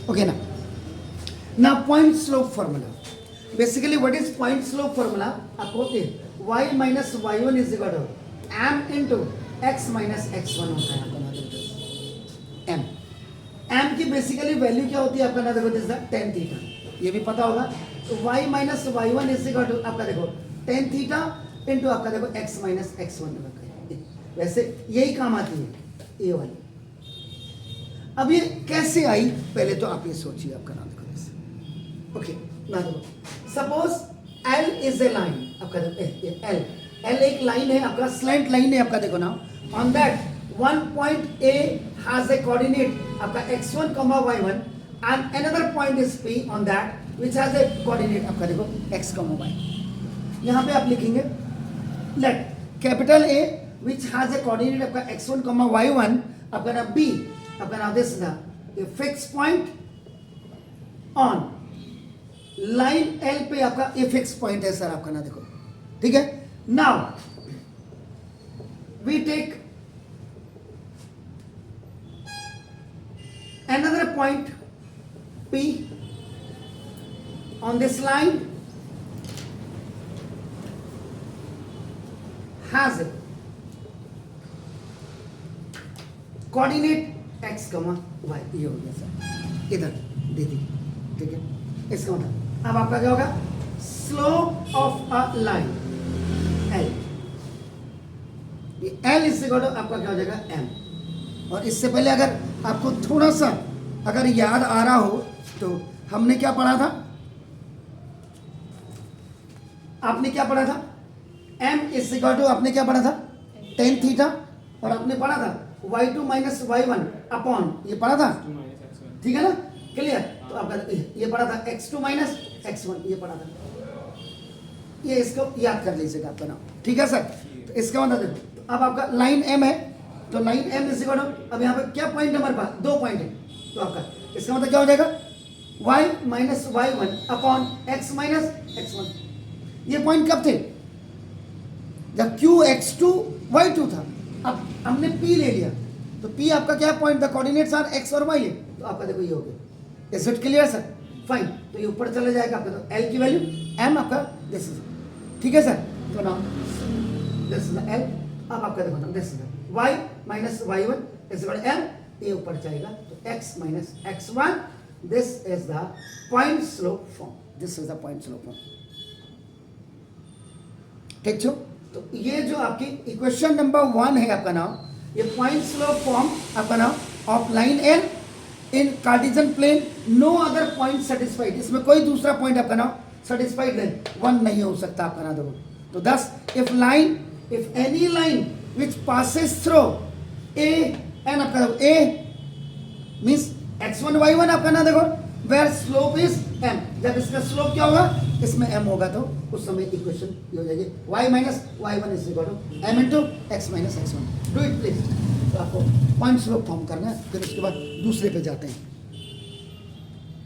Okay now. Now point slope formula. Basically what is point slope formula? आपको y minus y1 is equal to m into x minus x1 होता है आपका ना देखो m. m की basically value क्या होती है आपका ना देखो दिस tan थीटा, ये भी पता होगा. तो y minus y1 is equal to आपका देखो tan थीटा into आपका देखो x minus x1. वैसे यही काम आती है ये वाली. अब ये कैसे आई पहले तो आप ये सोचिए आपका नाम देखो ऐसे. ओके ना देखो suppose L is a line आपका देखो L एक लाइन है आपका स्लैंट लाइन है आपका देखो ना. On that one point A has a coordinate आपका x1, y1 and another point is P on that which has a coordinate आपका देखो x, y. यहाँ पे आप लिखेंगे let capital A which has a coordinate आपका x1, y1 आपका ना B आपका नाम दिस ना ये fix point on line L पे आपका ये फिक्स पॉइंट है सर आपका ना देखो. ठीक है. Now we take another point P on this line has a coordinate x, y. ये हो गया सर इधर दे दी. ठीक है. इसका मतलब अब आपका क्या होगा slope of a line L. ये L इससे आपका क्या हो जाएगा m. और इससे पहले अगर आपको थोड़ा सा अगर याद आ रहा हो तो हमने क्या पढ़ा था, आपने क्या पढ़ा था m इससे आपने क्या पढ़ा था tan थीटा. और आपने पढ़ा था y2 minus y1 अपॉन ये पढ़ा था. ठीक है ना. क्लियर. तो आपका ये पढ़ा था x2 minus x1 ये पढ़ा था. ये इसको याद कर लीजिएगा आपका नाम. ठीक है सर. तो इसका मतलब देखो अब आपका लाइन m है तो line m is equal to अब यहाँ पे क्या पॉइंट हमारे पास दो पॉइंट है तो आपका इसका मतलब क्या हो जाएगा y minus y1 upon x minus x1. ये पॉइंट कब थे जब q x2 y2 था. अब हमने P ले लिया तो P आपका क्या point the coordinates are x और y है तो आपका देखो ये हो गया. Is it clear sir. Fine. तो ये ऊपर चला जाएगा आपका तो L की वैल्यू m आपका दिस इज. ठीक है सर. तो नाउ दिस इज L. अब आपका देखो ना this is y minus y1 is equal m. ये ऊपर जाएगा तो x minus x1. This is the point slope form. This is the point slope form. ठीक छो. तो ये जो आपकी इक्वेशन नंबर 1 है आपका नाम ये पॉइंट स्लोप फॉर्म आपका नाम of line L in cartesian plane. No other point satisfied. इसमें कोई दूसरा पॉइंट आपका नाम सेटिस्फाइड वन नहीं हो सकता आपका नाम देखो. तो दस if any line which passes through A and आपका देखो A मींस x1 y1 आपका नाम देखो वेयर स्लोप इज m. जब इसका स्लोप क्या होगा इसमें m होगा तो उस समय इक्वेशन ये हो जाएगी y minus y1 is equal to m into x minus x1. Do it please. तो आपको पॉइंट स्लोप फॉर्म करना है फिर उसके बाद दूसरे पे जाते हैं.